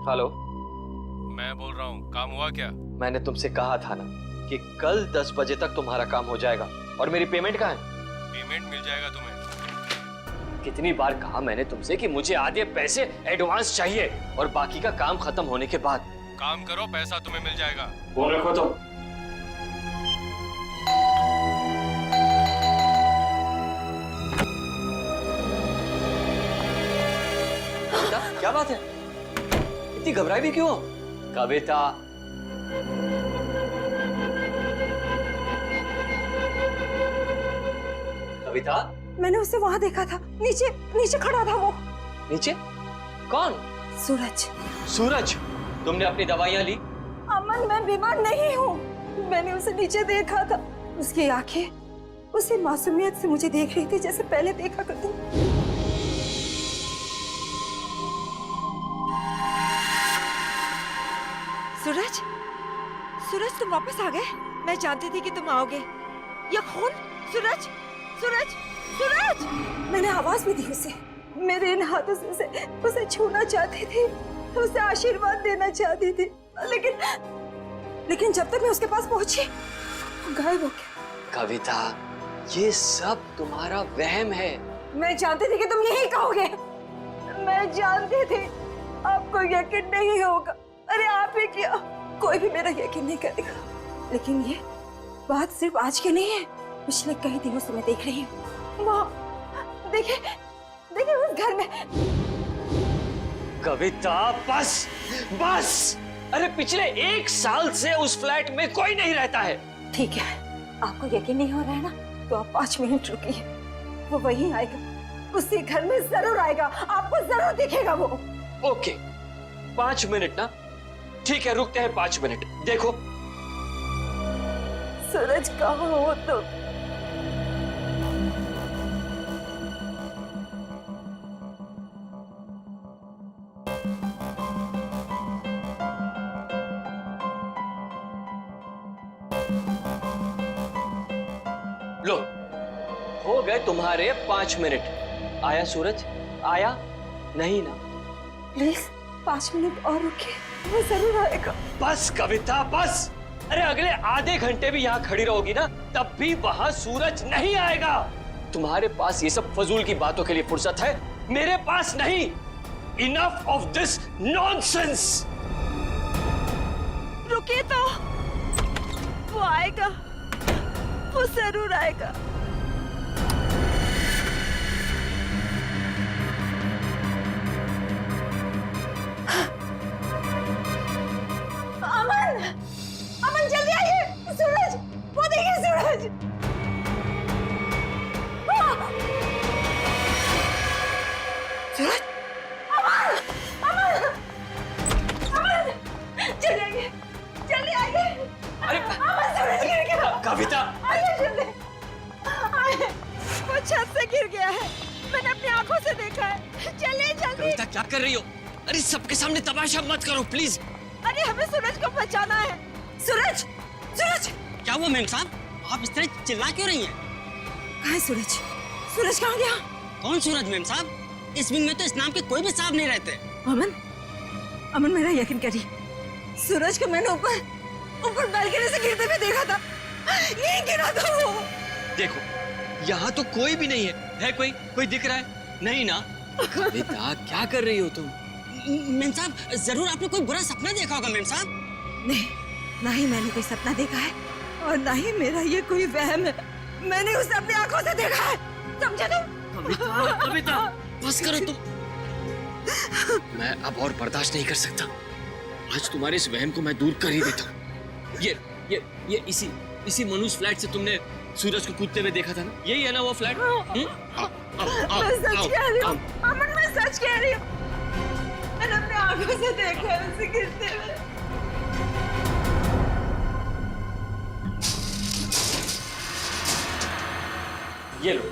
Hello, मैं बोल रहा हूँ, काम हुआ क्या? मैंने तुमसे कहा था ना कि कल 10 बजे तक तुम्हारा काम हो जाएगा। और मेरी पेमेंट कहाँ है? पेमेंट मिल जाएगा तुम्हें। कितनी बार कहा मैंने तुमसे कि मुझे आधे पैसे एडवांस चाहिए और बाकी का काम खत्म होने के बाद। काम करो, पैसा तुम्हें मिल जाएगा। फोन रखो तो। क्या बात है? इतनी घबराई भी क्यों? कविता, कविता, मैंने उसे वहां देखा था, नीचे नीचे खड़ा था वो। नीचे? कौन? सूरज। सूरज, तुमने अपनी दवाइयां ली? अमन, मैं बीमार नहीं हूँ। मैंने उसे नीचे देखा था। उसकी आंखें उसी मासूमियत से मुझे देख रही थी जैसे पहले देखा करती। सूरज, सूरज तुम वापस आ गए। मैं जानती थी कि तुम आओगे। ये खून? सूरज, सूरज, सूरज! मैंने आवाज भी दी उसे। मेरे इन हाथों से उसे छूना चाहती थी, उसे आशीर्वाद देना चाहती थी, लेकिन जब तक मैं उसके पास पहुंची वो गायब हो गया। कविता, ये सब तुम्हारा वहम है। मैं जानती थी कि तुम यही कहोगे। मैं जानती थी आपको यकीन नहीं होगा। अरे आप ही क्या, कोई भी मेरा यकीन नहीं करेगा। लेकिन ये बात सिर्फ आज की नहीं है, पिछले कई दिनों से मैं देख रही हूँ। वहाँ देखिए, देखिए उस घर में। कविता, बस बस। अरे पिछले 1 साल से उस फ्लैट में कोई नहीं रहता है। ठीक है, आपको यकीन नहीं हो रहा है ना, तो आप 5 मिनट रुकिए। वो वहीं आएगा, उसी घर में जरूर आएगा, आपको जरूर दिखेगा वो। ओके, 5 मिनट ना? ठीक है, रुकते हैं 5 मिनट। देखो सूरज, कहाँ हो तुम? लो, हो गए तुम्हारे 5 मिनट। आया सूरज? आया नहीं ना? प्लीज 5 मिनट और रुकिए, वो जरूर आएगा। बस कविता, बस। अरे अगले आधे घंटे भी यहाँ खड़ी रहोगी ना, तब भी वहां सूरज नहीं आएगा। तुम्हारे पास ये सब फजूल की बातों के लिए फुर्सत है, मेरे पास नहीं। Enough of this nonsense. रुकिए तो, वो आएगा, वो जरूर आएगा। अमन, अमन जल्दी आइए। सूरज, वो देखिए सूरज। सूरज, अमन, अमन, अमन, जल्दी आइए, जल्दी आइए। अरे अमन, सूरज गिर गया। कविता, आइए जल्दी, आइए। वो छत से गिर गया है, मैंने अपनी आंखों से देखा है। चलिए जल्दी। कविता क्या कर रही हो? अरे सबके सामने तमाशा मत करो प्लीज। अरे हमें सूरज को बचाना है। सूरज, सूरज! क्या हुआ मैम साहब? आप इस तरह चिल्ला क्यों रही हैं? कहाँ है सूरज? सूरज कहाँ गया? कौन सूरज मैम साहब? इस विंग में तो इस नाम के कोई भी साहब नहीं रहते। अमन, अमन मेरा यकीन करिए, सूरज को मैंने ऊपर बालकनी से गिरते हुए देखा था। यहीं गिरा था वो। देखो, यहाँ तो कोई भी नहीं है कोई दिख रहा है? नहीं ना? कविता, क्या कर रही हो तुम? मैम साहब, जरूर आपने कोई बुरा सपना देखा होगा मैम साहब। नहीं, ना ही मैंने कोई सपना देखा है और ना ही मेरा ये कोई वहम है। मैंने उसे अपनी आंखों से देखा है, समझे तुम? कविता, बस करो तुम। मैं अब और बर्दाश्त नहीं कर सकता। आज तुम्हारे इस वहम को मैं दूर कर ही देता हूँ। ये इसी मनुष्य फ्लैट से तुमने सूरज को कूदते हुए देखा था ना? यही है ना वो फ्लैट? मैं सच कह रही हूँ अमन, मैं सच कह रही हूँ। मैंने अपनी आंखों से देखा है उसे गिरते हुए। ये लो,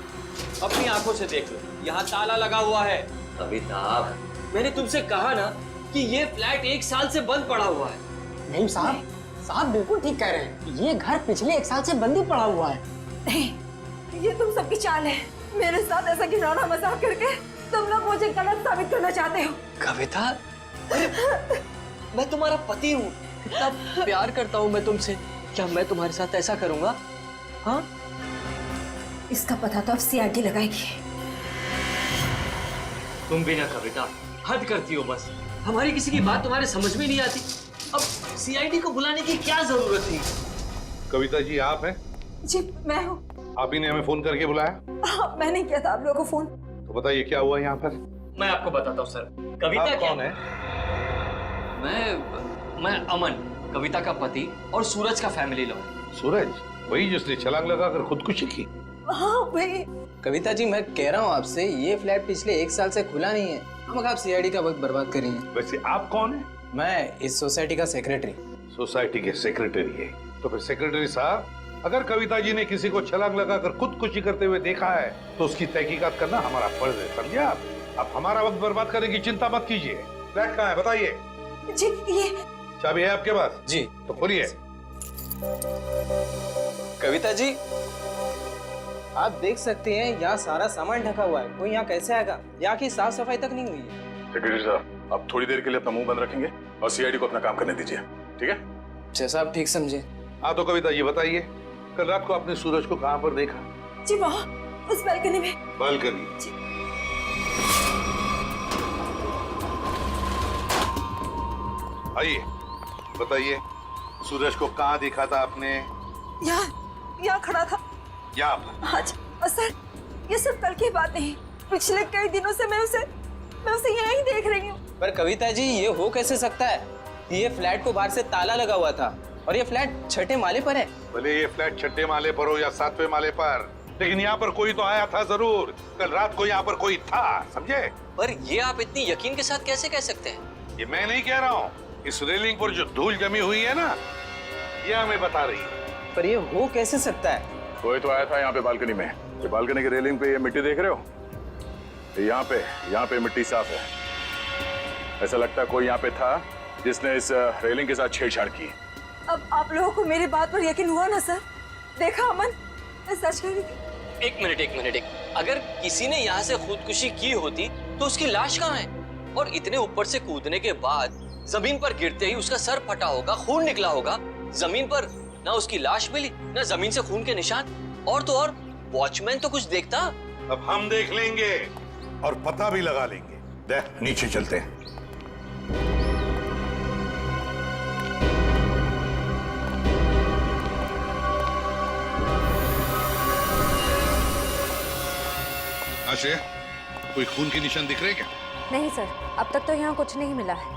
अपनी आंखों से देख लो, यहाँ ताला लगा हुआ है। कविता, मैंने तुमसे कहा ना कि ये फ्लैट 1 साल से बंद पड़ा हुआ है। नहीं साहब बिल्कुल ठीक कह रहे हैं। ये घर पिछले 1 साल से बंद ही पड़ा हुआ है। नहीं, ये तुम सबकी चाल है। मेरे साथ ऐसा घिनौना मजाक करके तुम लोग मुझे गलत साबित करना चाहते हो। कविता, मैं तुम्हारा पति हूँ, इतना प्यार करता हूँ मैं तुमसे। क्या मैं तुम्हारे साथ ऐसा करूंगा? हाँ, इसका पता तो अब सीआईडी लगाएगी। तुम भी ना कविता, हद करती हो बस। हमारी किसी की बात तुम्हारे समझ में नहीं आती। अब सीआईडी को बुलाने की क्या जरूरत थी? कविता जी आप हैं? जी मैं हूँ। आप ही ने हमें फोन करके बुलाया? हाँ, मैंने किया था आप लोगों को फोन। तो बताइए क्या हुआ यहाँ पर? मैं आपको बताता हूँ सर। कविता आप क्या कौन है? मैं अमन, कविता का पति और सूरज का फैमिली लॉ। सूरज, वही जिसने छलांग लगाकर खुदकुशी की? हाँ वही। कविता जी मैं कह रहा हूँ आपसे, ये फ्लैट पिछले 1 साल से खुला नहीं है। हम आप सीआईडी का वक्त बर्बाद कर रही हैं। वैसे आप कौन है? मैं इस सोसाइटी का सेक्रेटरी। सोसाइटी के सेक्रेटरी है? तो फिर सेक्रेटरी साहब, अगर कविता जी ने किसी को छलांग लगाकर खुदकुशी करते हुए देखा है तो उसकी तहकीकात करना हमारा फर्ज है, समझे आप? आप हमारा वक्त बर्बाद करने की चिंता मत कीजिए। फ्लैट कहाँ है बताइए? जी ये चाबी है आपके पास? जी। तो खोलिए। कविता जी आप देख सकते हैं यहाँ सारा सामान ढका हुआ है। कोई यहाँ कैसे आएगा? यहाँ की साफ सफाई तक नहीं हुई है। सेक्रेटरी साहब, आप थोड़ी देर के लिए अपना मुंह बंद रखेंगे और सीआईडी को अपना काम करने दीजिए, ठीक है? जैसा आप ठीक समझे। हाँ तो कविता ये बताइए, कल रात को आपने सूरज को कहाँ पर देखा? जी वहाँ उस बालकनी में। बालकनी? आइए बताइए, सूरज को कहाँ देखा था आपने? यहाँ खड़ा था। यहाँ पर? हाँ जी। और सर ये सब कल की बात नहीं, पिछले कई दिनों से मैं उसे यहीं देख रही हूँ। पर कविता जी ये हो कैसे सकता है? ये फ्लैट को बाहर से ताला लगा हुआ था और ये फ्लैट 6ठे माले पर है। भले ये फ्लैट 6ठे माले पर हो या 7वें माले पर, लेकिन यहाँ पर कोई तो आया था जरूर। कल रात को यहाँ पर कोई था, समझे? पर ये आप इतनी यकीन के साथ कैसे कह सकते हैं? ये मैं नहीं कह रहा हूँ, इस रेलिंग पर जो धूल जमी हुई है ना, ये हमें बता रही है। पर ये हो कैसे सकता है? कोई तो आया था यहाँ पे बालकनी में। ये बालकनी की रेलिंग पे ये मिट्टी देख रहे हो? यहाँ पे मिट्टी साफ है। ऐसा लगता है कोई यहाँ पे था जिसने इस रेलिंग के साथ छेड़छाड़ की। अब आप लोगों को मेरी बात पर यकीन हुआ ना सर? देखा अमन, मैं सच कह रही थी। एक मिनट। अगर किसी ने यहाँ से खुदकुशी की होती तो उसकी लाश कहाँ है? और इतने ऊपर से कूदने के बाद जमीन पर गिरते ही उसका सर फटा होगा, खून निकला होगा। जमीन पर ना उसकी लाश मिली, ना जमीन से खून के निशान। और तो और वॉचमैन तो कुछ देखता। अब हम देख लेंगे और पता भी लगा लेंगे। देख नीचे चलते हैं। आश्रय, कोई खून के निशान दिख रहे क्या? नहीं सर, अब तक तो यहाँ कुछ नहीं मिला है।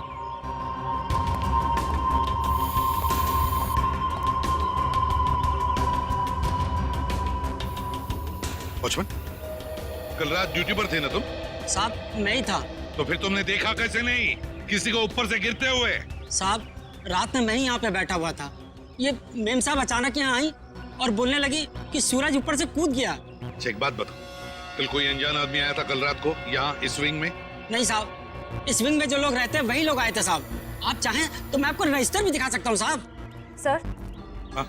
वॉचमैन, कल रात ड्यूटी पर थे ना तुम? साहब मैं ही था। तो फिर तुमने देखा कैसे नहीं किसी को ऊपर से गिरते हुए? साहब रात में मैं ही यहाँ पे बैठा हुआ था। ये मेम साहब अचानक यहाँ आई और बोलने लगी कि सूरज ऊपर से कूद गया। अच्छा एक बात बताओ, कल कोई अनजान आदमी आया था कल रात को यहाँ इस विंग में? नहीं साहब, इस विंग में जो लोग रहते हैं वही लोग आए थे साहब। आप चाहें तो मैं आपको रजिस्टर भी दिखा सकता हूँ साहब। सर हाँ?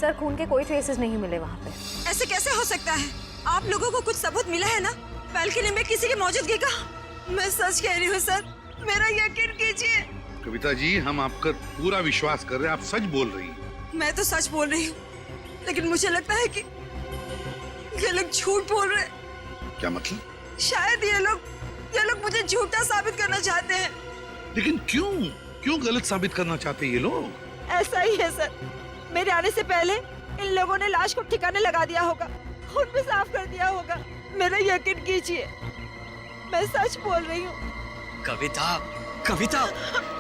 सर खून के कोई ट्रेसेस नहीं मिले वहाँ पे। ऐसे कैसे हो सकता है? आप लोगों को कुछ सबूत मिला है ना बालकनी में किसी की मौजूदगी का? मैं सच कह रही हूँ सर, मेरा यकीन कीजिए। कविता जी हम आपका पूरा विश्वास कर रहे हैं, आप सच बोल रही हैं। मैं तो सच बोल रही हूँ, लेकिन मुझे लगता है कि ये लोग झूठ बोल रहे हैं। क्या मतलब? शायद ये लोग मुझे झूठा साबित करना चाहते हैं। लेकिन क्यों गलत साबित करना चाहते हैं ये लोग? ऐसा ही है सर, मेरे आने से पहले इन लोगों ने लाश को ठिकाने लगा दिया होगा, खून भी साफ कर दिया होगा। मेरा यकीन कीजिए, मैं सच बोल रही हूँ। कविता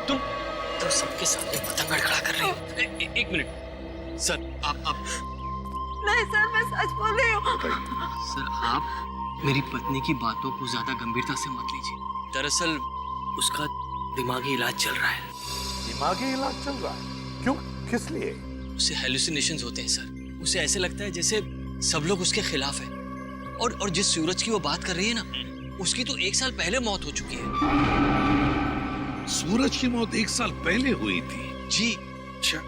तुम सबके सामने पतंग अड़खड़ा कर रही हो। एक मिनट सर, आप नहीं सर, मैं सच बोल रही हूँ। सर आप मेरी पत्नी की बातों को ज्यादा गंभीरता से मत लीजिए। दरअसल उसका दिमागी इलाज चल रहा है। दिमागी इलाज चल रहा है? क्यों, किस लिए? उसे हेलुसिनेशंस होते हैं सर। उसे ऐसे लगता है जैसे सब लोग उसके खिलाफ हैं। और जिस सूरज की वो बात कर रही है ना, उसकी तो 1 साल पहले मौत हो चुकी है। सूरज की मौत 1 साल पहले हुई थी? जी। अच्छा,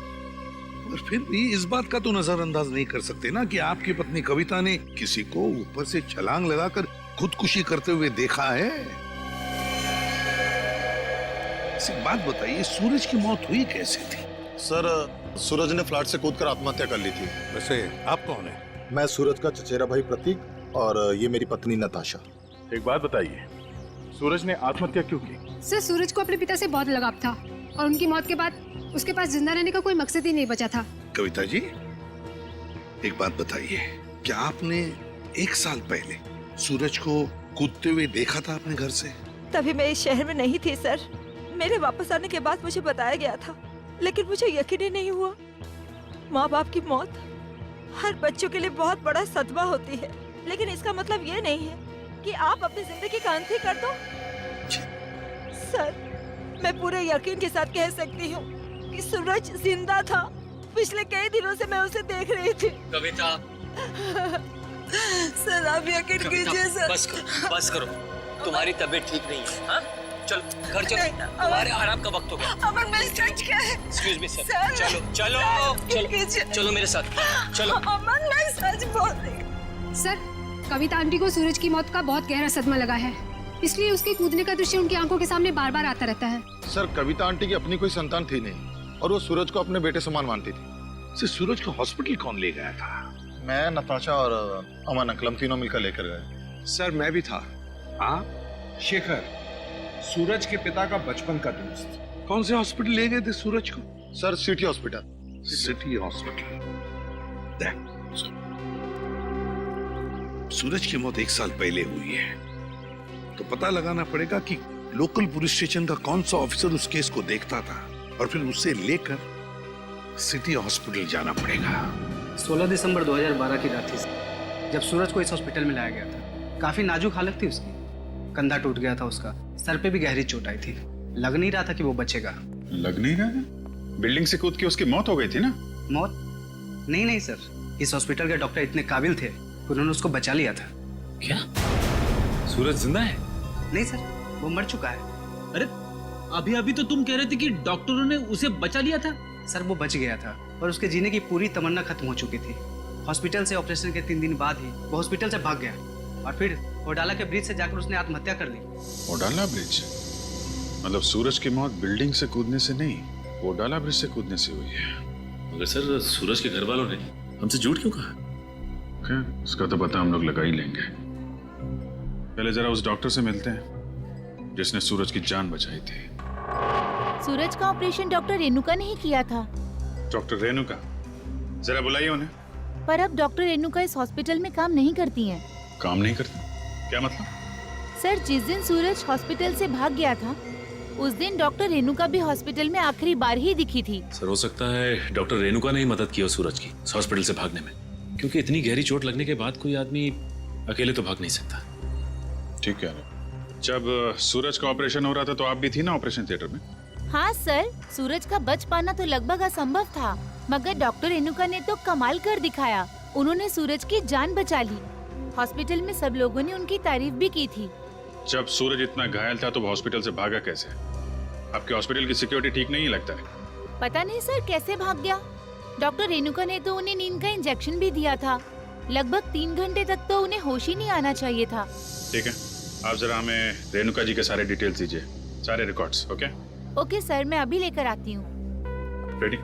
और फिर भी इस बात का तो नजरअंदाज नहीं कर सकते ना कि आपकी पत्नी कविता ने किसी को ऊपर से छलांग लगाकर खुदकुशी करते हुए देखा है। बस एक बात बताइए, सूरज की मौत हुई कैसे थी? सर सूरज ने फ्लैट से कूदकर आत्महत्या कर ली थी। वैसे आप कौन है? मैं सूरज का चचेरा भाई प्रतीक और ये मेरी पत्नी नताशा। एक बात बताइए, सूरज ने आत्महत्या क्यों की? सर सूरज को अपने पिता से बहुत लगाव था और उनकी मौत के बाद उसके पास जिंदा रहने का कोई मकसद ही नहीं बचा था। कविता जी, एक बात बताइए, क्या आपने 1 साल पहले सूरज को कूदते हुए देखा था अपने घर से? तभी मैं इस शहर में नहीं थी सर। मेरे वापस आने के बाद मुझे बताया गया था, लेकिन मुझे यकीन ही नहीं हुआ। माँ बाप की मौत हर बच्चों के लिए बहुत बड़ा सदमा होती है, लेकिन इसका मतलब ये नहीं है कि आप अपनी जिंदगी का अंत ही कर दो। सर, मैं पूरे यकीन के साथ कह सकती हूँ कि सूरज जिंदा था। पिछले कई दिनों से मैं उसे देख रही थी। कविता, सर आप यकीन कीजिए सर। बस करो, तुम्हारी तबीयत ठीक नहीं है। हाँ, चलो घर चलो, तुम्हारे आराम का वक्त हो गया। अमर, मैं सच क्या है? एक्सक्यूज मी सर, सर, चलो चलो चलो चलो मेरे साथ, चलो। अमर, मैं सच बोल रही हूँ। सर कविता आंटी को सूरज की मौत का बहुत गहरा सदमा लगा है, इसलिए उसके कूदने का दृश्य उनकी आंखों के सामने बार बार आता रहता है। सर कविता आंटी की अपनी कोई संतान थी नहीं और वो सूरज को अपने बेटे समान मानती थी। सूरज को हॉस्पिटल कौन ले गया था? मैं, नताशा और अमन अंकल, हम तीनों मिलकर लेकर गए। सर मैं भी था। आप? शेखर, सूरज के पिता का बचपन का दोस्त। कौन से हॉस्पिटल ले गए थे सूरज को? Sir city hospital. City hospital. देख, सूरज की मौत 1 साल पहले हुई है, तो पता लगाना पड़ेगा कि लोकल पुलिस स्टेशन का कौन सा ऑफिसर उस केस को देखता था, और फिर उसे लेकर सिटी हॉस्पिटल जाना पड़ेगा। 16 दिसंबर 2012 की रात थी जब सूरज को इस हॉस्पिटल में लाया गया था। काफी नाजुक हालत थी उसकी, कंधा टूट गया था उसका, सर पे भी गहरी चोट आई थी। लग नहीं रहा था कि वो बचेगा। लग नहीं रहा? बिल्डिंग से कूद के उसकी मौत हो गई थी ना? मौत? नहीं सर, इस हॉस्पिटल के डॉक्टर इतने काबिल थे, उन्होंने उसको बचा लिया था। क्या सूरज जिंदा है? नहीं सर, वो मर चुका है। अरे अभी अभी तो तुम कह रहे थे कि डॉक्टरों ने उसे बचा लिया था। सर वो बच गया था और उसके जीने की पूरी तमन्ना खत्म हो चुकी थी। हॉस्पिटल से ऑपरेशन के 3 दिन बाद ही वो हॉस्पिटल से भाग गया और फिर ओडाला के ब्रिज से जाकर उसने आत्महत्या कर ली। ओडाला ब्रिज? मतलब सूरज की मौत बिल्डिंग से कूदने से नहीं, ओडाला ब्रिज से कूदने से हुई है। मगर सर सूरज के घर वालों ने हमसे झूठ क्यों कहा? खैर उसका तो पता हम लोग लगा ही लेंगे। पहले जरा उस डॉक्टर से मिलते हैं जिसने सूरज की जान बचाई थी। सूरज का ऑपरेशन डॉक्टर रेणुका ने ही किया था। डॉक्टर रेणुका? जरा बुलाइए उन्हें। पर अब डॉक्टर रेणुका इस हॉस्पिटल में काम नहीं करती हैं। काम नहीं करती? क्या मतलब? सर जिस दिन सूरज हॉस्पिटल से भाग गया था उस दिन डॉक्टर रेणुका भी हॉस्पिटल में आखिरी बार ही दिखी थी। सर हो सकता है डॉक्टर रेणुका ने ही मदद की हो सूरज की इस हॉस्पिटल से भागने में, क्योंकि इतनी गहरी चोट लगने के बाद कोई आदमी अकेले तो भाग नहीं सकता। ठीक है। जब सूरज का ऑपरेशन हो रहा था तो आप भी थी ना ऑपरेशन थिएटर में? हाँ सर, सूरज का बच पाना तो लगभग असंभव था, मगर डॉक्टर रेणुका ने तो कमाल कर दिखाया। उन्होंने सूरज की जान बचा ली। हॉस्पिटल में सब लोगों ने उनकी तारीफ भी की थी। जब सूरज इतना घायल था तो वो हॉस्पिटल से भागा कैसे? आपके हॉस्पिटल की सिक्योरिटी ठीक नहीं लगता है? पता नहीं सर कैसे भाग गया। डॉक्टर रेणुका ने तो उन्हें नींद का इंजेक्शन भी दिया था। लगभग 3 घंटे तक तो उन्हें होश ही नहीं आना चाहिए था। ठीक है, आप जरा हमें रेणुका जी के सारे डिटेल्स दीजिए, सारे रिकॉर्ड्स। ओके ओके सर, मैं अभी लेकर आती हूँ। रेडी?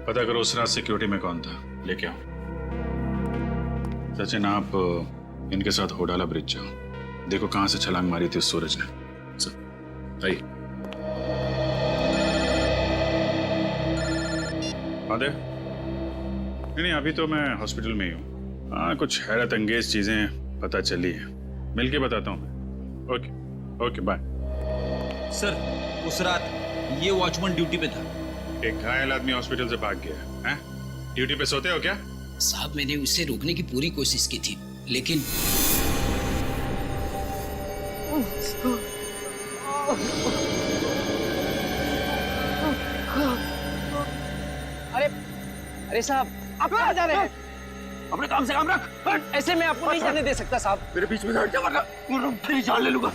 पता करो उस रात सिक्योरिटी में कौन था, लेके आओ। सचिन आप इनके साथ होडाला ब्रिज जाओ, देखो कहां से छलांग मारी थी उस सूरज ने। आइए। आदे? नहीं अभी तो मैं हॉस्पिटल में ही हूँ। हाँ कुछ हैरत अंगेज चीजें पता चली है, मिलके बताता हूँ मैं। Okay okay bye. सर उस रात ये वॉचमैन ड्यूटी पे था। एक घायल आदमी हॉस्पिटल से भाग गया है? ड्यूटी पे सोते हो क्या? साहब मैंने उसे रोकने की पूरी कोशिश की थी, लेकिन अरे साहब आप कहाँ जा रहे हैं? अपने काम से काम रख। ऐसे मैं आपको नहीं जाने दे सकता साहब। मेरे बीच में हट जा वरना तेरी जान ले लूंगा।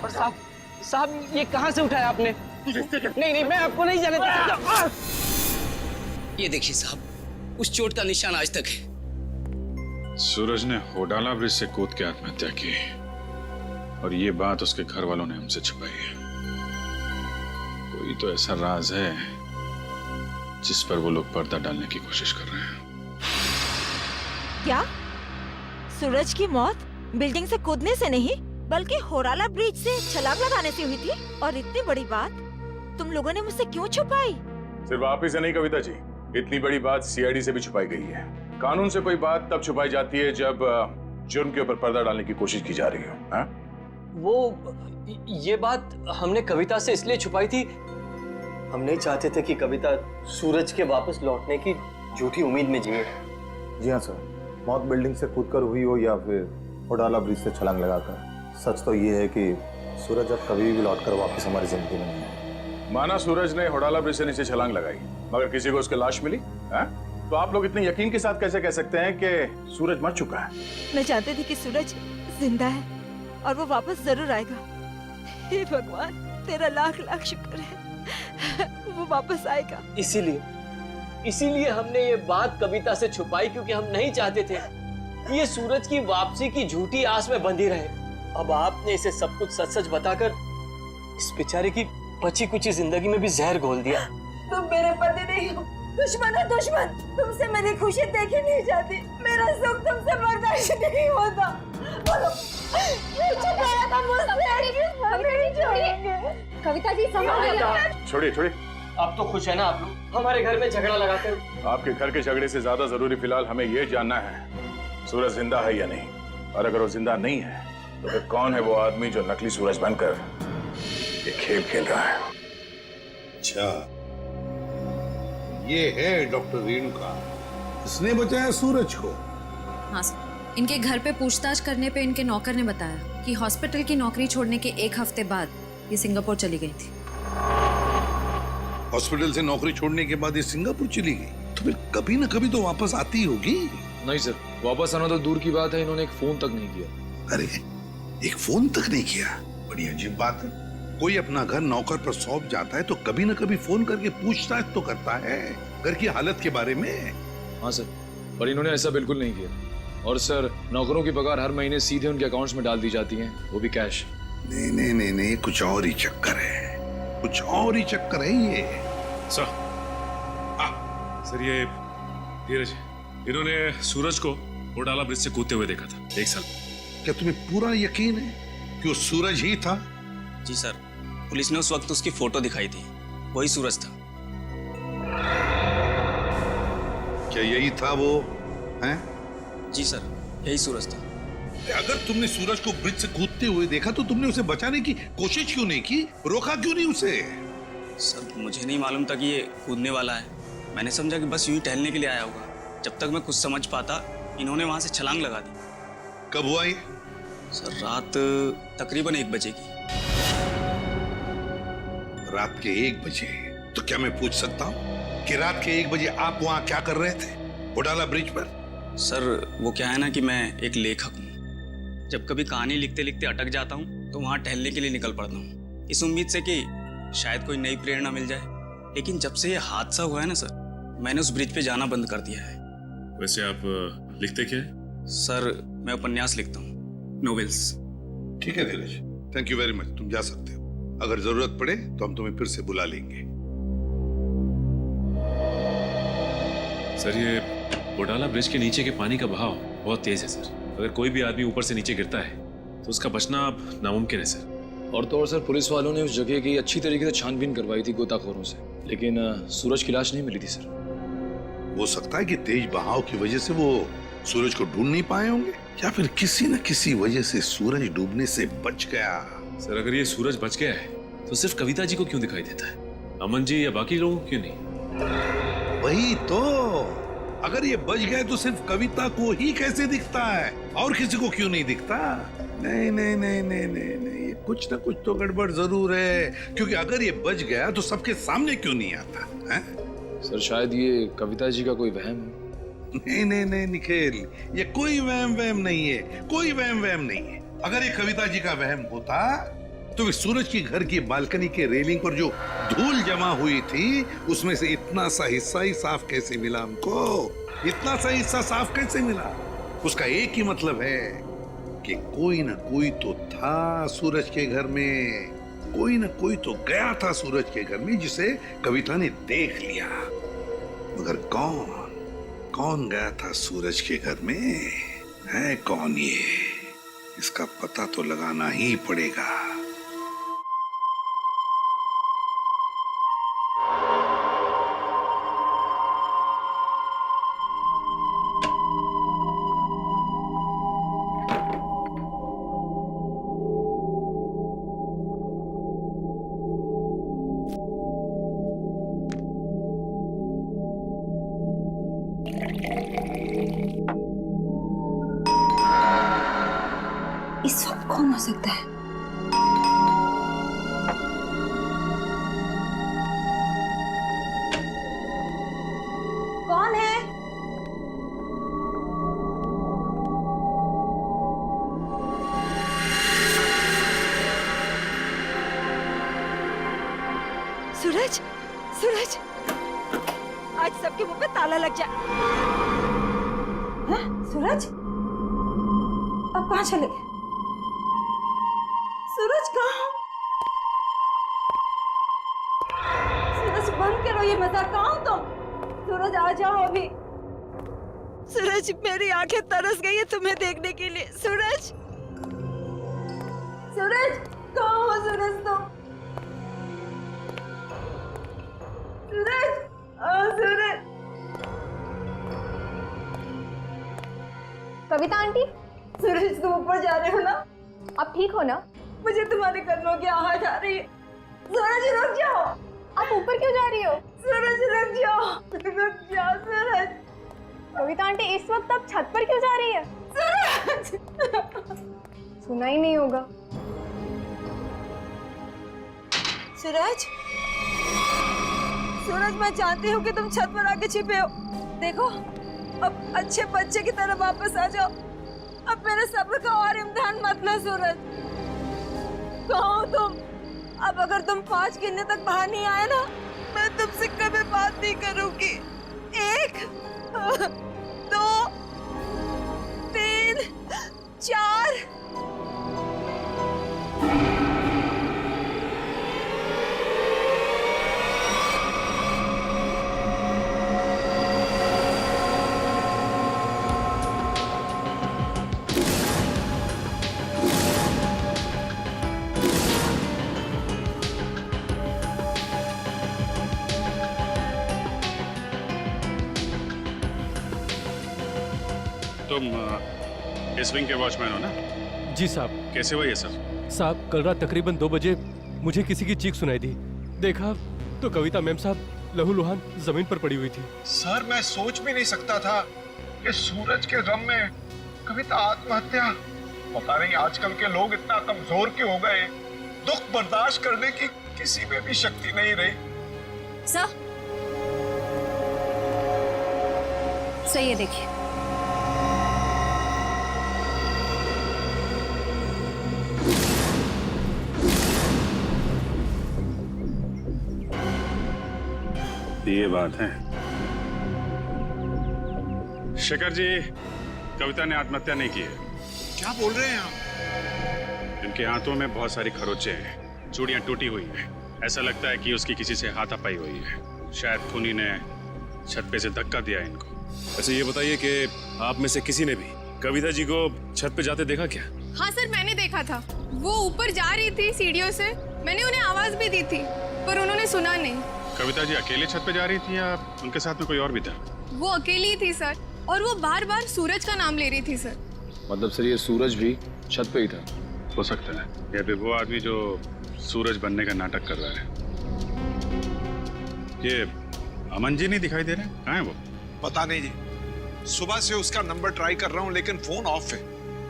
और साहब ये कहाँ से उठाया आपने? नहीं मैं आपको नहीं जाने दे सकता। ये देखिए साहब, उस चोट का निशान आज तक है। सूरज ने होडाला ब्रिज से कूद के आत्महत्या की और ये बात उसके घर वालों ने हमसे छुपाई है। कोई तो ऐसा राज है जिस पर वो लोग पर्दा डालने की कोशिश कर रहे हैं। क्या सूरज की मौत बिल्डिंग से कूदने से नहीं बल्कि होराला ब्रिज से छलांग लगाने से हुई थी? और इतनी बड़ी बात तुम लोगों ने मुझसे क्यों छुपाई? सिर्फ आप ही से नहीं कविता जी, इतनी बड़ी बात सीआईडी से भी छुपाई गई है। कानून से कोई बात तब छुपाई जाती है जब जुर्म के ऊपर पर्दा डालने की कोशिश की जा रही हो। हाँ? ये बात हमने कविता से इसलिए छुपाई थी, हम नहीं चाहते थे कि कविता सूरज के वापस लौटने की झूठी उम्मीद में जिए। जी हाँ सर, मौत बिल्डिंग से कूदकर हुई हो या फिर होडाला ब्रिज से छलांग लगाकर। सच तो ये है कि सूरज अब कभी भी लौटकर वापस हमारी जिंदगी में नहीं है। माना सूरज ने होडाला ब्रिज से नीचे छलांग लगाई मगर किसी को उसकी लाश मिली, हाँ? तो आप लोग इतने यकीन के साथ कैसे कह सकते हैं कि सूरज मर चुका है? मैं जानती थी कि सूरज जिंदा है और वो वापस जरूर आएगा। हे भगवान, तेरा लाख लाख शुक्र है, वो वापस आएगा। इसीलिए हमने ये बात कविता से छुपाई, क्योंकि हम नहीं चाहते थे कि ये सूरज की वापसी की झूठी आस में बंधी रहे। अब आपने इसे सब कुछ सच सच बताकर इस बेचारे की बची कुची जिंदगी में भी जहर घोल दिया। तुम मेरे पति नहीं हो, दुश्मन हो दुश्मन। तुमसे मेरी खुशी देखी नहीं जाती, मेरा सुख तुमसे बर्दाश्त नहीं होता। बोलो, ये छुपाया था मुझसे, हम नहीं छोड़ेंगे। कविता जी संभालिए। छोड़िए छोड़िए। अब तो खुश है ना आप लोग हमारे घर में झगड़ा लगाकर? आपके घर के झगड़े से ज्यादा जरूरी फिलहाल हमें ये जानना है सूरज जिंदा है या नहीं, और अगर वो जिंदा नहीं है तो फिर कौन है वो आदमी जो नकली सूरज बनकर ये खेल खेल रहा है? अच्छा, ये है डॉक्टर रेणुका, इसने बचाया सूरज को। हाँ सर, इनके घर पे पूछताछ करने पे इनके नौकर ने बताया कि हॉस्पिटल की नौकरी छोड़ने के 1 हफ्ते बाद ये सिंगापुर चली गई थी। हॉस्पिटल से नौकरी छोड़ने के बाद ये सिंगापुर चली गई, तो फिर कभी ना कभी तो वापस आती होगी। नहीं सर, वापस आना तो दूर की बात है, इन्होंने एक फोन तक नहीं किया। अरे, एक फोन तक नहीं किया? बड़ी अजीब बात है। कोई अपना घर नौकर पर सौंप जाता है तो कभी ना कभी फोन करके पूछताछ तो करता है घर की हालत के बारे में। हाँ सर, पर इन्होंने ऐसा बिल्कुल नहीं किया। और सर, नौकरों की पगार हर महीने सीधे उनके अकाउंट्स में डाल दी जाती है, वो भी कैश। नहीं नहीं नहीं नहीं, कुछ और ही चक्कर है, कुछ और ही चक्कर है ये। सर ये धीरज, इन्होंने सूरज को होडाला ब्रिज से कूदते हुए देखा था 1 साल। क्या तुम्हें पूरा यकीन है कि वो सूरज ही था? जी सर, पुलिस ने उस वक्त उसकी फोटो दिखाई थी, वही सूरज था। क्या यही था वो? हैं? जी सर, यही सूरज था। अगर तुमने सूरज को ब्रिज से कूदते हुए देखा तो तुमने उसे बचाने की कोशिश क्यों नहीं की? रोका क्यों नहीं उसे? सर, मुझे नहीं मालूम था कि ये कूदने वाला है। मैंने समझा कि बस यूं ही टहलने के लिए आया होगा। जब तक मैं कुछ समझ पाता, इन्होंने वहां से छलांग लगा दी। कब हुआ ये? सर, रात तकरीबन 1 बजे की। रात के 1 बजे? तो क्या मैं पूछ सकता हूँ कि रात के 1 बजे आप वहाँ क्या कर रहे थे होडाला ब्रिज पर? सर, वो क्या है ना कि मैं एक लेखक हूँ। जब कभी कहानी लिखते लिखते अटक जाता हूँ तो वहाँ टहलने के लिए निकल पड़ता हूँ, इस उम्मीद से कि शायद कोई नई प्रेरणा मिल जाए। लेकिन जब से ये हादसा हुआ है ना सर, मैंने उस ब्रिज पे जाना बंद कर दिया है। वैसे आप लिखते क्या है? सर, मैं उपन्यास लिखता हूँ, नोवेल्स। ठीक है धीरज, थैंक यू वेरी मच, तुम जा सकते हो। अगर जरूरत पड़े तो हम तुम्हें फिर से बुला लेंगे। सर, ये होडाला ब्रिज के नीचे के पानी का बहाव बहुत तेज है सर। अगर कोई भी आदमी ऊपर से नीचे गिरता है तो उसका बचना अब नामुमकिन है सर। और तो और सर, पुलिस वालों ने उस जगह की अच्छी तरीके से छानबीन करवाई थी गोताखोरों से, लेकिन सूरज की लाश नहीं मिली थी सर। हो सकता है कि तेज बहाव की वजह से वो सूरज को ढूंढ नहीं पाए होंगे, या फिर किसी न किसी वजह से सूरज डूबने से बच गया। सर, अगर ये सूरज बच गया है तो सिर्फ कविता जी को क्यों दिखाई देता है? अमन जी या बाकी लोगों को क्यों नहीं? वही तो, अगर ये बच गए तो सिर्फ कविता को ही कैसे दिखता है, और किसी को क्यों नहीं दिखता? नहीं नहीं नहीं नहीं नहीं नहीं, कुछ ना कुछ तो गड़बड़ जरूर है, क्योंकि अगर ये बच गया तो सबके सामने क्यों नहीं आता है? सर, शायद ये कविता जी का कोई वहम है। नहीं नहीं नहीं निखिल, ये कोई वहम नहीं है, कोई वहम नहीं है। अगर ये कविता जी का वहम होता तो वे सूरज की घर की बालकनी के रेलिंग पर जो धूल जमा हुई थी उसमें से इतना सा हिस्सा ही साफ कैसे मिला हमको? इतना सा हिस्सा साफ कैसे मिला? उसका एक ही मतलब है कि कोई ना कोई तो था सूरज के घर में, कोई ना कोई तो गया था सूरज के घर में जिसे कविता ने देख लिया, मगर कौन गया था सूरज के घर में? है कौन ये? इसका पता तो लगाना ही पड़ेगा। इस वक्त कौन हो सकता है? कौन है? सूरज, सूरज, आज सबके मुंह पे ताला लग जाए। हाँ? सूरज, अब कहाँ चले गए? सूरज कहाँ? सूरज बंद करो ये मजाक, कहाँ हो तुम? सूरज आ जाओ अभी। सूरज, मेरी आंखें तरस गई है तुम्हें देखने के लिए। सूरज, सूरज कहाँ हो सूरज तुम? सूरज, सूरज। कविता आंटी, सूरज तुम ऊपर जा रहे हो ना? आप ठीक हो ना? मुझे तुम्हारे कदमों की आवाज आ रही है। सूरज रुक जाओ। आप ऊपर क्यों जा रही हो? सूरज रुक जाओ, रुक जाओ सूरज। कविता आंटी, इस वक्त आप छत पर क्यों जा रही है? सूरज, सुना ही नहीं होगा। सूरज, सूरज मैं जानती हूँ कि तुम छत पर आके छिपे हो। देखो, अब अच्छे बच्चे की तरह वापस आ जाओ। अब मेरे सब्र का और इम्तिहान मत लो सूरज। कहाँ हो तुम? अब अगर तुम 5 गिनने तक बाहर नहीं आए ना, मैं तुमसे कभी बात नहीं करूंगी। 1, 2, 3, 4। तुम इस विंग के वॉचमैन हो ना? जी साहब। कैसे हुआ ये सब? साहब, कल रात तकरीबन 2 बजे मुझे किसी की चीख सुनाई दी। देखा तो कविता मैम साहब लहूलुहान जमीन पर पड़ी हुई थी। सर, मैं सोच भी नहीं सकता था कि सूरज के गम में कविता आत्महत्या। पता नहीं आजकल के लोग इतना कमजोर क्यों हो गए। दुख बर्दाश्त करने की किसी में भी शक्ति नहीं रही। सर, सही है, देखिए। ये बात है। शेखर जी, कविता ने आत्महत्या नहीं की है। क्या बोल रहे हैं आप? इनके हाथों में बहुत सारी खरोंचे हैं, चूड़ियां टूटी हुई हैं। ऐसा लगता है कि उसकी किसी से हाथापाई हुई है। शायद खूनी ने छत पे से धक्का दिया इनको। वैसे ये बताइए कि आप में से किसी ने भी कविता जी को छत पे जाते देखा क्या? हाँ सर, मैंने देखा था। वो ऊपर जा रही थी सीढ़ियों से। मैंने उन्हें आवाज भी दी थी, पर उन्होंने सुना नहीं। कविता जी अकेले छत पे जा रही थी या उनके साथ में कोई और भी था? वो अकेली थी सर, और वो बार बार सूरज का नाम ले रही थी सर। मतलब सर, ये सूरज भी छत पे ही था? हो सकता है, या फिर वो आदमी जो सूरज बनने का नाटक कर रहा है। ये अमन जी नहीं दिखाई दे रहे? कहाँ है वो? पता नहीं जी, सुबह से उसका नंबर ट्राई कर रहा हूँ लेकिन फोन ऑफ है।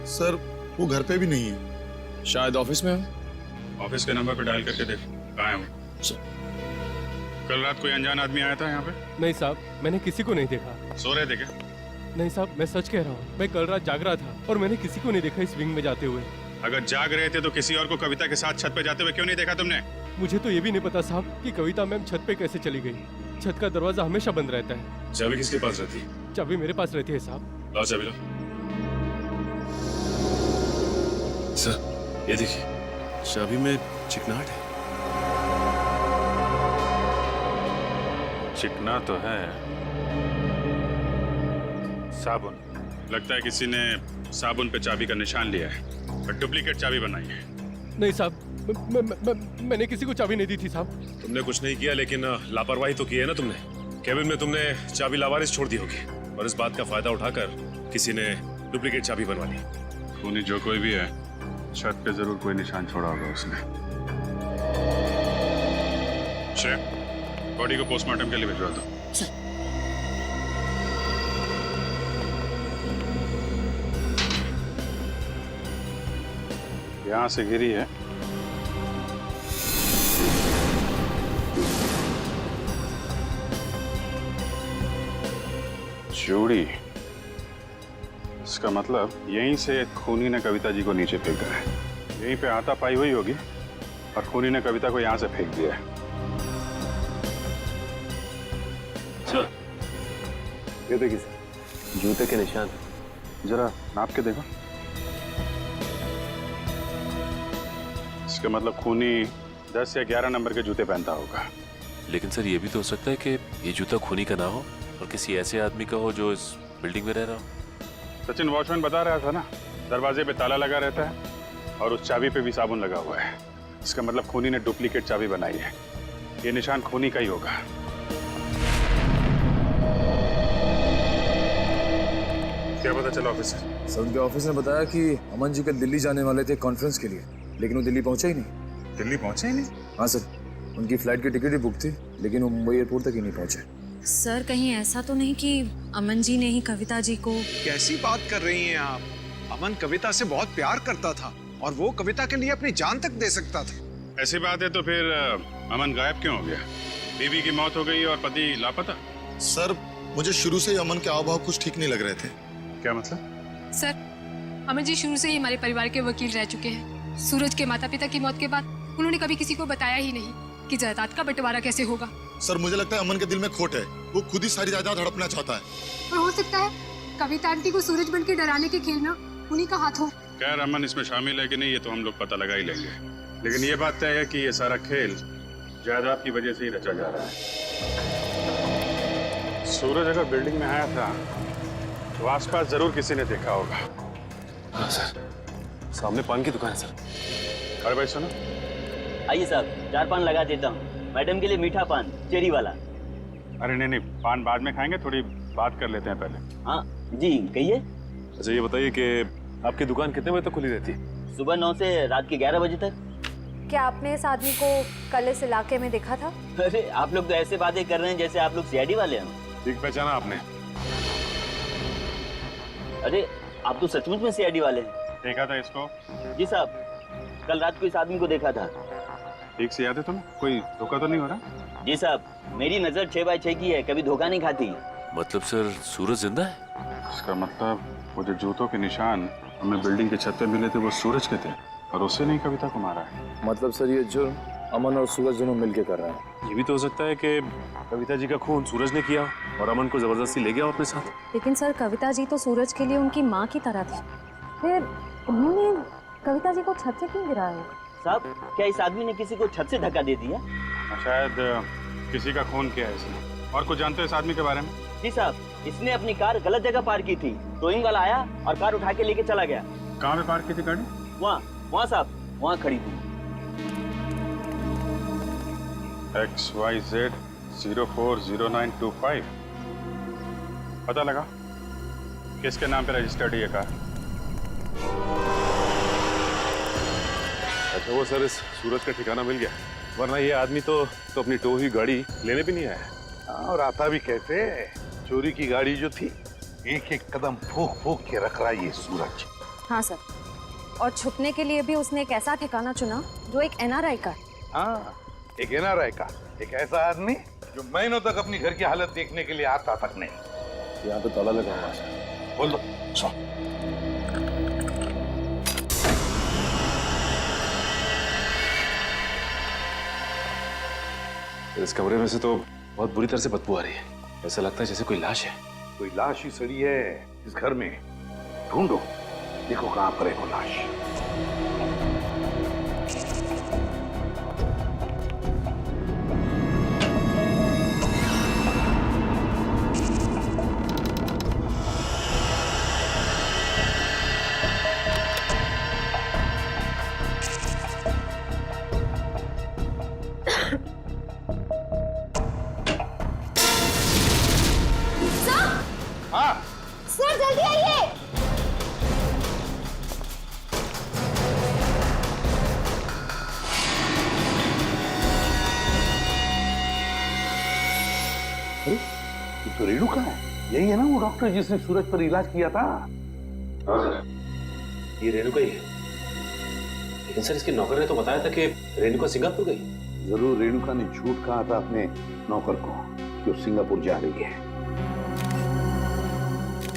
सर, वो घर पे भी नहीं है। शायद ऑफिस में हो। ऑफिस के नंबर पे डायल करके देखो कहाँ है वो। कल रात कोई अनजान आदमी आया था यहाँ पे? नहीं साहब, मैंने किसी को नहीं देखा। सो रहे थे क्या? नहीं साहब, मैं सच कह रहा हूँ। मैं कल रात जाग रहा था और मैंने किसी को नहीं देखा इस विंग में जाते हुए। अगर जाग रहे थे तो किसी और को कविता के साथ छत पे जाते हुए क्यों नहीं देखा तुमने? मुझे तो ये भी नहीं पता साहब कि कविता मैम छत पे कैसे चली गई। छत का दरवाजा हमेशा बंद रहता है। चाबी किसके पास रहती है? चाबी मेरे पास रहती है साहब। लाओ चाबी लो। सर, ये देखिए, चाबी में चिकनाहट है। चिकना तो है। साबुन, लगता है किसी ने साबुन पे चाबी का निशान लिया है और डुप्लीकेट चाबी बनाई है। नहीं साहब, मैंने किसी को चाबी नहीं दी थी साहब। तुमने कुछ नहीं किया, लेकिन लापरवाही तो की है ना तुमने। केबिन में तुमने चाबी लावारिस छोड़ दी होगी और इस बात का फायदा उठाकर किसी ने डुप्लीकेट चाबी बनवा ली। खूनी जो कोई भी है, छत पे जरूर कोई निशान छोड़ा होगा उसने। बॉडी को पोस्टमार्टम के लिए भिजवा दो। यहां से गिरी है। चूड़ी, इसका मतलब यहीं से खूनी ने कविता जी को नीचे फेंका है। यहीं पे हाथापाई हुई होगी और खूनी ने कविता को यहां से फेंक दिया है। ये देखिए जूते के निशान, जरा नाप के देखो। इसका मतलब खूनी 10 या 11 नंबर के जूते पहनता होगा। लेकिन सर, ये भी तो हो सकता है कि ये जूता खूनी का ना हो और किसी ऐसे आदमी का हो जो इस बिल्डिंग में रह रहा हो। सचिन वॉचमैन बता रहा था ना, दरवाजे पे ताला लगा रहता है और उस चाबी पे भी साबुन लगा हुआ है। इसका मतलब खूनी ने डुप्लीकेट चाबी बनाई है। ये निशान खूनी का ही होगा। क्या पता चला ऑफिसर? सर, उनके ऑफिस ने बताया कि अमन जी कल दिल्ली जाने वाले थे कॉन्फ्रेंस के लिए, लेकिन वो दिल्ली पहुंचे ही नहीं। दिल्ली पहुंचे ही नहीं? हाँ सर, उनकी फ्लाइट की टिकट ही बुक थी, लेकिन वो मुंबई एयरपोर्ट तक ही नहीं पहुंचे। सर, कहीं ऐसा तो नहीं कि अमन जी ने ही कविता जी को? कैसी बात कर रही हैं आप? अमन कविता से बहुत प्यार करता था और वो कविता के लिए अपनी जान तक दे सकता था। ऐसी बात है तो फिर अमन गायब क्यों हो गया? बीवी की मौत हो गई और पति लापता? सर, मुझे शुरू से ही अमन के हाव भाव कुछ ठीक नहीं लग रहे थे। क्या मतलब? सर, अमन जी शुरू से ही हमारे परिवार के वकील रह चुके हैं। सूरज के माता पिता की मौत के बाद उन्होंने कभी किसी को बताया ही नहीं कि जायदाद का बंटवारा कैसे होगा। सर, मुझे लगता है अमन के दिल में खोट है। वो खुद ही सारी जायदाद हड़पना चाहता है। और हो सकता है कविता आंटी को सूरज बन के डराने के खेल में उन्हीं का हाथ हो। खैर, अमन इसमें शामिल है कि नहीं ये तो हम लोग पता लगा ही लेंगे, लेकिन ये बात तय है कि ये सारा खेल जायदाद की वजह से ही रचा जा रहा है। सूरज अगर बिल्डिंग में आया था तो आसपास जरूर किसी ने देखा होगा। हाँ सर, सामने पान की दुकान है सर। अरे भाई सुनो। आइए साहब, 4 पान लगा देता हूँ। मैडम के लिए मीठा पान, चेरी वाला। अरे नहीं, पान बाद में खाएंगे, थोड़ी बात कर लेते हैं पहले। हाँ जी, कहिए। अच्छा, ये बताइए कि आपकी दुकान कितने बजे तक खुली रहती है? सुबह 9 से रात के 11 बजे तक। क्या आपने इस आदमी को कल इस इलाके में देखा था? अरे आप लोग तो ऐसे बातें कर रहे हैं जैसे आप लोग सीआईडी वाले हैं। ठीक पहचाना आपने? अरे आप तो सचमुच में सीआईडी वाले हैं। देखा था इसको? जी साहब, कल रात को इस आदमी को देखा था। ठीक से याद है तुम्हें? कोई धोखा तो नहीं हो रहा? जी साहब, मेरी नजर 6x6 की है, कभी धोखा नहीं खाती। मतलब सर, सूरज जिंदा है? इसका मतलब वो जो जूतों के निशान हमें बिल्डिंग के छत पे मिले थे वो सूरज के थे और उससे नहीं कविता को मारा है। मतलब सर, ये जुर्म अमन और सूरज दोनों मिलके कर रहे हैं। ये भी तो हो सकता है कि कविता जी का खून सूरज ने किया और अमन को जबरदस्ती ले गया अपने साथ। लेकिन सर, कविता जी तो सूरज के लिए उनकी माँ की तरह थी, फिर उन्होंने कविता जी को छत से क्यों गिराया? साहब, क्या इस आदमी ने किसी को छत से धक्का दे दिया? शायद किसी का खून किया है इसने। और कुछ जानते हो इस आदमी के बारे में? जी साहब, इसने अपनी कार गलत जगह पार्क की थी। टोइंग वाला आया और कार उठा के लेके चला गया। कहाँ पे पार्क की थी गाड़ी? वहाँ साहब, वहाँ खड़ी थी। XYZ 040925। पता लगा किसके नाम पे रजिस्टर्ड है ये कार? अच्छा, वो सर, इस सूरज का ठिकाना मिल गया, वरना ये आदमी तो अपनी टो हुई गाड़ी लेने भी नहीं आया। और आता भी कैसे? चोरी की गाड़ी जो थी, एक एक कदम फूक फूक के रख रहा ये सूरज। हाँ सर, और छुपने के लिए भी उसने एक ऐसा ठिकाना चुना जो एक NRI का। हाँ, एक NRI का, एक ऐसा आदमी जो महीनों तक अपनी घर की हालत देखने के लिए आता तक नहीं। यहाँ पे ताला लगा हुआ है। बोल दो। इस कमरे में से तो बहुत बुरी तरह से बदबू आ रही है। ऐसा लगता है जैसे कोई लाश है। कोई लाश ही सड़ी है इस घर में। ढूंढो, देखो कहाँ पर है वो लाश। अरे ये तो रेणुका है, यही है ना वो डॉक्टर जिसने सूरज पर इलाज किया था? हाँ सर, ये रेणुका ही है। लेकिन सर इसके नौकर ने तो बताया था कि रेणुका सिंगापुर गई। जरूर रेणुका ने झूठ कहा था अपने नौकर को कि वो सिंगापुर जा रही है।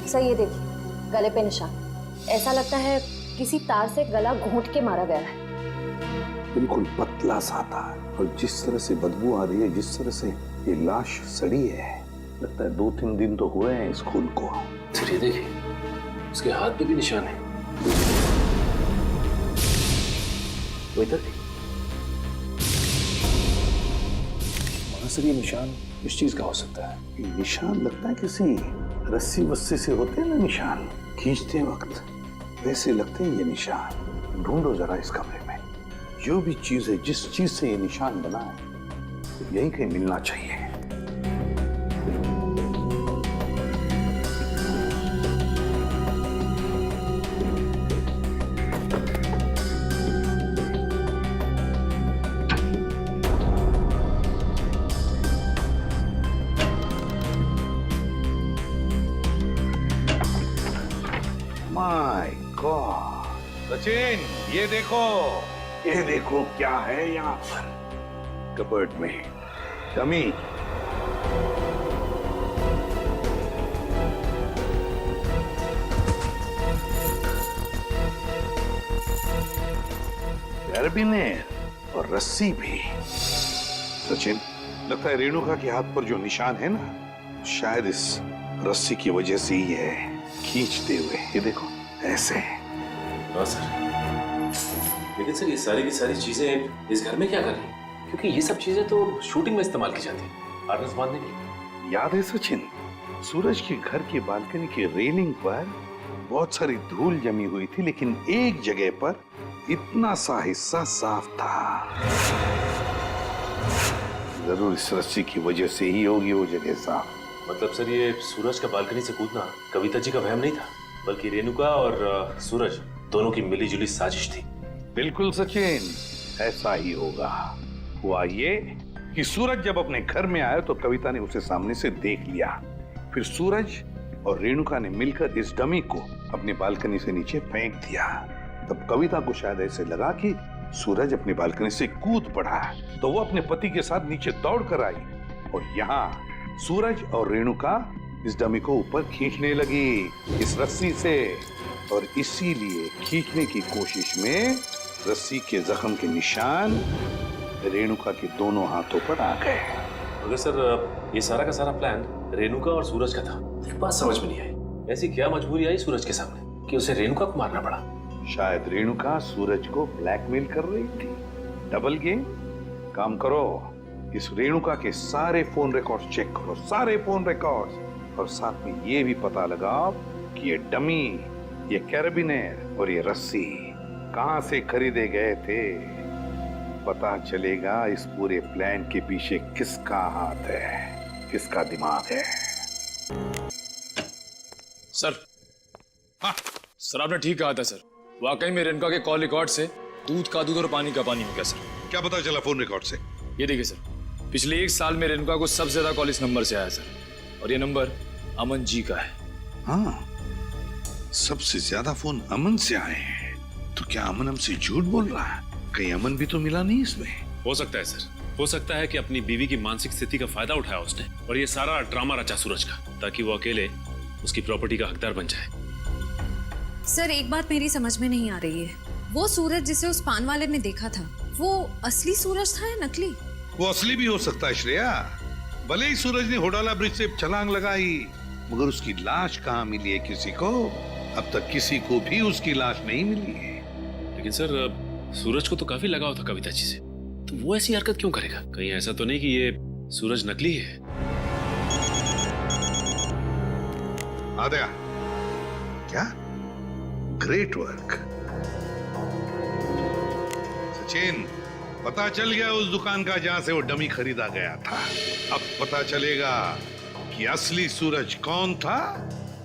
सर ये देखिए, गले पे निशान। ऐसा लगता है किसी तार से गला घोंट के मारा गया है। बिल्कुल पतला सा था, और जिस तरह से बदबू आ रही है, जिस तरह से ये लाश सड़ी है, लगता है 2-3 दिन तो हुए हैं इस खून को। सर ये देखिए, उसके हाथ पे भी निशान है। वो इधर भी। मगर सर ये निशान इस चीज का हो सकता है। ये निशान लगता है किसी रस्सी वस्सी से होते हैं ना निशान, खींचते वक्त वैसे लगते हैं ये निशान। ढूंढो जरा इस कमरे में, जो भी चीज है, जिस चीज से ये निशान बना है, यहीं कहीं मिलना चाहिए। माय गॉड, सचिन ये देखो क्या है यहाँ पर कबर्ड में। डमी। कैरबिनेर और रस्सी भी। सचिन, लगता है रेणुका के हाथ पर जो निशान है ना, शायद इस रस्सी की वजह से ही है, खींचते हुए। ये देखो ऐसे। हाँ सर, लेकिन सर ये सारी की सारी चीजें इस घर में क्या कर रही हैं? क्योंकि ये सब चीजें तो शूटिंग में इस्तेमाल की जाती है, आर्टिस बांधने के लिए। याद है सचिन, सूरज के घर के बालकनी के रेलिंग पर बहुत सारी धूल जमी हुई थी, लेकिन एक जगह पर इतना सा हिस्सा साफ था। जरूर इस रस्सी की वजह से ही होगी वो जगह साफ। मतलब सर ये सूरज का बालकनी से कूदना कविता जी का वहम नहीं था, बल्कि रेणुका और सूरज दोनों की मिलीजुली साजिश थी। बिल्कुल सचिन, ऐसा ही होगा। हुआ ये कि सूरज जब अपने घर में आया तो कविता ने उसे सामने से देख लिया। फिर सूरज और रेणुका ने मिलकर इस डमी को अपने बालकनी से नीचे फेंक दिया। तब कविता को शायद ऐसे लगा कि सूरज अपनी बालकनी से कूद पड़ा, तो वो अपने पति के साथ नीचे दौड़ कर आई और यहाँ सूरज और रेणुका इस डमी को ऊपर खींचने लगी इस रस्सी से, और इसीलिए खींचने की कोशिश में रस्सी के जख्म के निशान रेणुका के दोनों हाथों पर आ गए। मगर सर ये सारा का सारा प्लान रेणुका और सूरज का था। एक बात समझ में नहीं आई, ऐसी क्या मजबूरी आई सूरज के सामने कि उसे रेणुका को मारना पड़ा? शायद रेणुका सूरज को ब्लैकमेल कर रही थी। Double game. काम करो, इस रेणुका के सारे फोन रिकॉर्ड्स चेक करो, सारे फोन रिकॉर्ड्स, और साथ में ये भी पता लगाओ कि ये डमी, ये कैरबिनेर और ये रस्सी कहां से खरीदे गए थे। पता चलेगा इस पूरे प्लान के पीछे किसका हाथ है, किसका दिमाग है। सर, हाँ सर, आपने ठीक कहा था सर। वाकई में रेणुका के कॉल रिकॉर्ड से दूध का दूध और पानी का पानी हो गया सर। क्या पता चला फोन रिकॉर्ड से? ये देखिए सर, पिछले 1 साल में रेणुका को सबसे ज्यादा कॉल इस नंबर से आया सर, और ये नंबर अमन जी का है। हाँ, सबसे ज्यादा फोन अमन से आए हैं। तो क्या अमन हमसे झूठ बोल रहा है? कहीं अमन भी तो मिला नहीं इसमें? हो सकता है सर, हो सकता है कि अपनी बीवी की मानसिक स्थिति का फायदा उठाया उसने और ये सारा ड्रामा रचा सूरज का, ताकि वो अकेले उसकी प्रॉपर्टी का हकदार बन जाए। सर एक बात मेरी समझ में नहीं आ रही है, वो सूरज जिसे उस पान वाले ने देखा था, वो असली सूरज था या नकली? वो असली भी हो सकता है श्रेया। भले ही सूरज ने होडाला ब्रिज से छलांग लगाई, मगर उसकी लाश कहाँ मिली है किसी को? अब तक किसी को भी उसकी लाश नहीं मिली है। लेकिन सर सूरज को तो काफी लगाव था कविता जी से, तो वो ऐसी हरकत क्यों करेगा? कहीं ऐसा तो नहीं कि ये सूरज नकली है? आ गया क्या? Great work Sachin. पता चल गया उस दुकान का जहां से वो डमी खरीदा गया था। अब पता चलेगा कि असली सूरज कौन था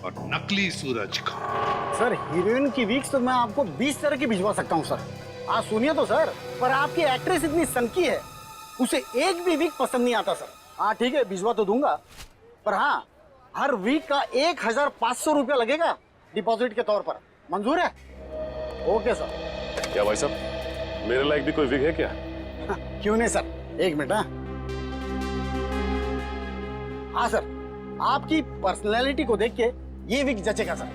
और नकली सूरज कौन। सर हीरोइन की वीक्स तो मैं आपको 20 तरह की भिजवा सकता हूँ सर। आप सुनिए तो सर, पर आपकी एक्ट्रेस इतनी सनकी है, उसे एक भी वीक पसंद नहीं आता सर। हाँ ठीक है, भिजवा तो दूंगा, पर हाँ, हर वीक का 1500 रुपया लगेगा डिपॉजिट के तौर पर। मंजूर है? Okay sir. क्या भाई साहब, मेरे लायक भी कोई विग है क्या? क्यों नहीं सर, एक मिनट। हाँ सर, आपकी पर्सनैलिटी को देख के ये विग जचेगा सर।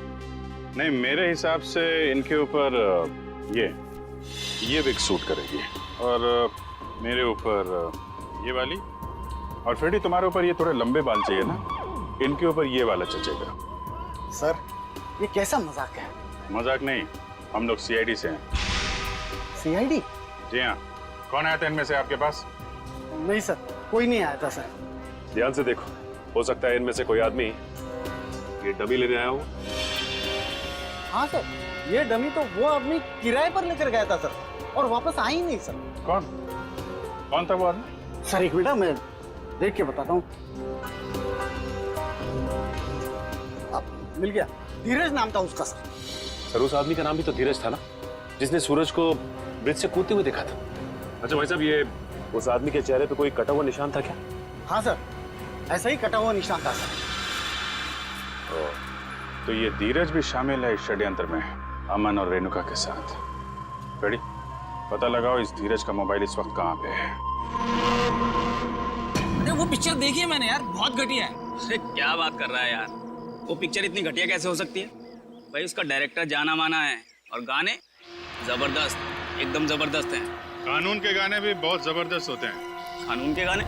नहीं, मेरे हिसाब से इनके ऊपर ये विग सूट करेगी, और मेरे ऊपर ये वाली, और फ्रेडी तुम्हारे ऊपर ये थोड़े लंबे बाल चाहिए ना, इनके ऊपर ये वाला जचेगा। सर, ये कैसा मजाक है? मजाक नहीं, हम लोग सीआईडी से हैं। सीआईडी? जी हाँ। कौन आया था इनमें से आपके पास? नहीं सर, कोई नहीं आया था सर। ध्यान से देखो, हो सकता है इनमें से कोई आदमी ये डमी लेने आया हो। हाँ सर, ये डमी तो वो आदमी किराए पर लेकर गया था सर, और वापस आ ही नहीं सर। कौन था वो आदमी? सर एक मिनट, मैं देख के बताता हूँ। मिल गया, धीरज नाम था उसका सर। सर उस आदमी का नाम भी तो धीरज था ना, जिसने सूरज को ब्रिज से कूदते हुए देखा था। अच्छा भाई साहब, ये उस आदमी के चेहरे पे कोई कटा हुआ निशान था क्या? हाँ सर, ऐसा ही कटा हुआ निशान था सर। तो ये धीरज भी शामिल है इस षड्यंत्र में, अमन और रेणुका के साथ। रेडी, पता लगाओ इस धीरज का मोबाइल इस वक्त कहाँ पे है। अरे वो पिक्चर देखी है मैंने यार, बहुत घटिया है। अरे क्या बात कर रहा है यार, वो पिक्चर इतनी घटिया कैसे हो सकती है? भाई उसका डायरेक्टर जाना माना है, और गाने जबरदस्त, एकदम जबरदस्त हैं। कानून के गाने भी बहुत जबरदस्त होते हैं। कानून के गाने?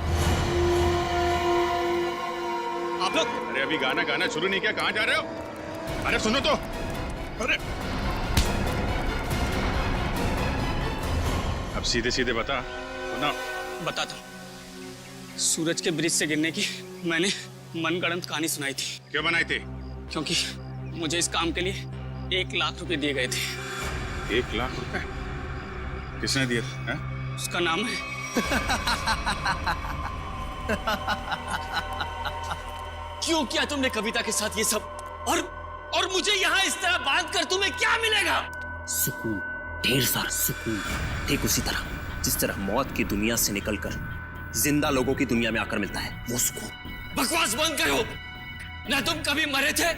आप लोग, अरे अभी गाना शुरू नहीं किया, कहाँ जा रहे हो? अरे सुनो तो, अरे अब सीधे सीधे बता ना। बताता हूँ। सूरज के ब्रिज से गिरने की मैंने मनगढ़ंत कहानी सुनाई थी। क्यों बनाई थी? क्योंकि मुझे इस काम के लिए 1 लाख रुपए दिए गए थे। 1 लाख रुपए? किसने दिए थे? उसका नाम है क्यों किया तुमने कविता के साथ ये सब? और मुझे यहाँ इस तरह बांध कर तुम्हें क्या मिलेगा? सुकून, ढेर सारा सुकून। ठीक उसी तरह जिस तरह मौत की दुनिया से निकलकर जिंदा लोगों की दुनिया में आकर मिलता है, वो सुकून। बकवास बंद करो। ना तुम कभी मरे थे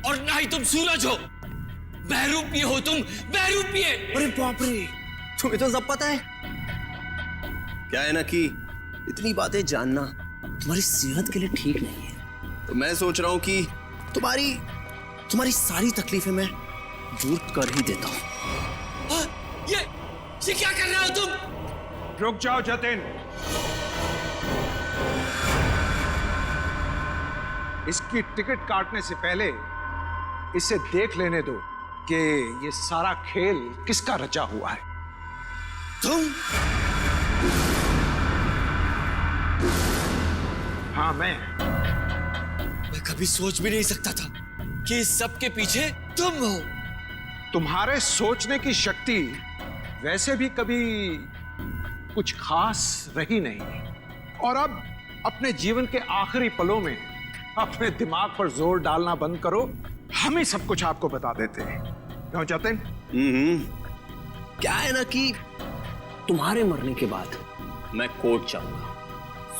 और ना ही तुम सूरज हो। बहरूपिये हो तुम, बहरूपिये। अरे बाप रे, तुम्हें तो सब पता है। क्या है ना कि इतनी बातें जानना तुम्हारी सेहत के लिए ठीक नहीं है। तो मैं सोच रहा हूं कि तुम्हारी सारी तकलीफें मैं दूर कर ही देता हूं। ये क्या कर रहे हो तुम? रुक जाओ जतिन, इसकी टिकट काटने से पहले इसे देख लेने दो कि ये सारा खेल किसका रचा हुआ है। तुम? हाँ मैं कभी सोच भी नहीं सकता था कि इस सब के पीछे तुम हो। तुम्हारे सोचने की शक्ति वैसे भी कभी कुछ खास रही नहीं, और अब अपने जीवन के आखिरी पलों में अपने दिमाग पर जोर डालना बंद करो। हम ही सब कुछ आपको बता देते हैं। क्यों जतिन? क्या है ना कि तुम्हारे मरने के बाद मैं कोर्ट जाऊंगा,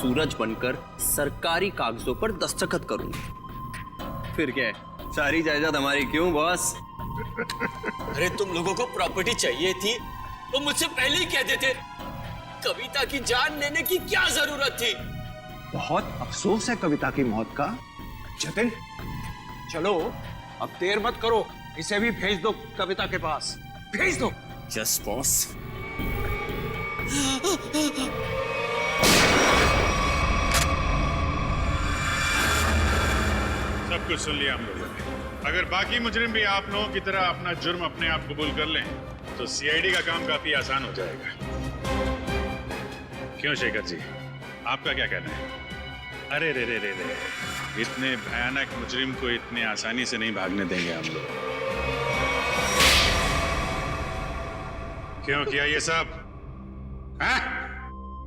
सूरज बनकर सरकारी कागजों पर दस्तखत करूंगा। फिर क्या है, सारी जायदाद हमारी। क्यों बॉस? अरे तुम लोगों को प्रॉपर्टी चाहिए थी तो मुझसे पहले ही कह देते। कविता की जान लेने की क्या जरूरत थी? बहुत अफसोस है कविता की मौत का। जतिन चलो, अब देर मत करो, इसे भी भेज दो कविता के पास, भेज दो। Yes boss. सब कुछ सुन लिया हम लोगों ने। अगर बाकी मुजरिम भी आप लोगों की तरह अपना जुर्म अपने आप कबूल कर लें तो सीआईडी का काम काफी आसान हो जाएगा। क्यों शेखर जी, आपका क्या कहना है? अरे रे रे रे रे, इतने भयानक मुजरिम को इतने आसानी से नहीं भागने देंगे हम लोग। क्यों किया ये सब?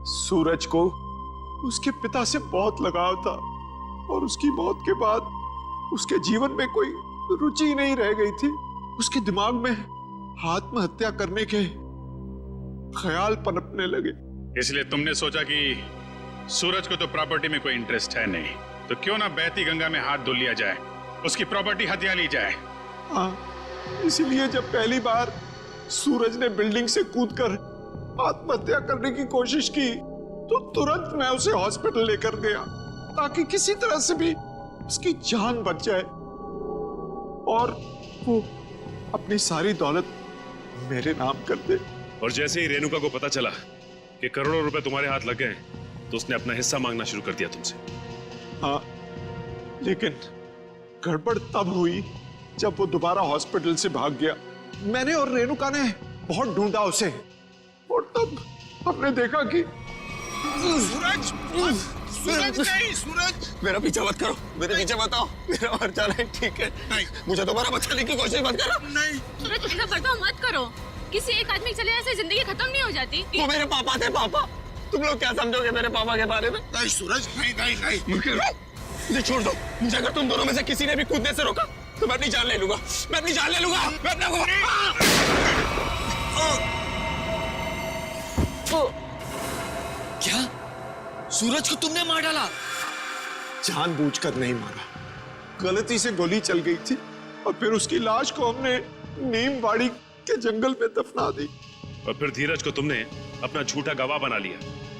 सूरज को उसके पिता से बहुत लगाव था, और उसकी मौत के बाद उसके जीवन में कोई रुचि नहीं रह गई थी। उसके दिमाग में आत्महत्या करने के ख्याल पनपने लगे। इसलिए तुमने सोचा कि सूरज को तो प्रॉपर्टी में कोई इंटरेस्ट है नहीं, तो क्यों ना बहती गंगा में हाथ धुल लिया जाए, उसकी प्रॉपर्टी हथिया ली जाए। हाँ, इसीलिए जब पहली बार सूरज ने बिल्डिंग से कूदकर आत्महत्या करने की कोशिश की तो तुरंत मैं उसे हॉस्पिटल लेकर गया ताकि किसी तरह से भी उसकी जान बच जाए और वो अपनी सारी दौलत मेरे नाम कर दे। और जैसे ही रेणुका को पता चला कि करोड़ों रुपए तुम्हारे हाथ लग गए तो उसने अपना हिस्सा मांगना शुरू कर दिया तुमसे। हाँ, लेकिन गड़बड़ तब हुई जब वो दोबारा हॉस्पिटल से भाग गया। मैंने और रेणुका ने बहुत ढूंढा उसे और तब हमने देखा कि सूरज, सूरज नहीं, सूरज मेरा पीछा मत करो, मेरे पीछे मत आओ, मेरा मर जाना है, ठीक है? नहीं, मुझे दोबारा बचाने की कोशिश मत करो। नहीं सूरज, ऐसा बर्ताव मत करो। किसी एक आदमी के चले जाने से जिंदगी खत्म नहीं हो जाती। वो मेरे पापा थे, पापा। तुम लोग क्या समझोगे मेरे पापा के बारे में? नहीं सूरज, नहीं नहीं नहीं, मुझे छोड़ दो। मुझे अगर तुम दोनों में से किसी ने भी कूदने से रोका तो मैं अपनी जान ले लूंगा, मैं अपनी जान ले लूंगा, मैं अपना क्या सूरज को तुमने मार डाला? जानबूझकर नहीं मारा, गलती से गोली चल गई थी और फिर उसकी लाश को हमने नीमवाड़ी के जंगल में दफना दी। और फिर धीरज को तुमने अपना झूठा गवाह बना लिया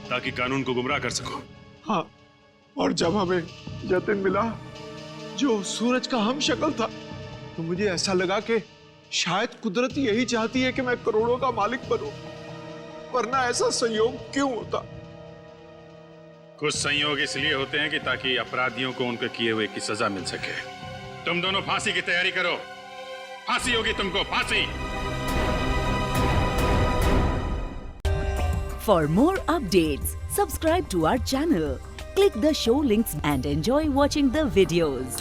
ताकि कानून को गुमराह कर सको। हाँ, और जब हमें जतिन मिला जो सूरज का हम शक्ल था तो मुझे ऐसा लगा कि शायद कुदरत यही चाहती है कि मैं करोड़ों का मालिक बनूं, वरना ऐसा संयोग क्यों होता? कुछ संयोग इसलिए होते हैं कि ताकि अपराधियों को उनके किए हुए की सजा मिल सके। तुम दोनों फांसी की तैयारी करो, फांसी होगी तुमको, फांसी। For more updates, subscribe to our channel, click the show links and enjoy watching the videos.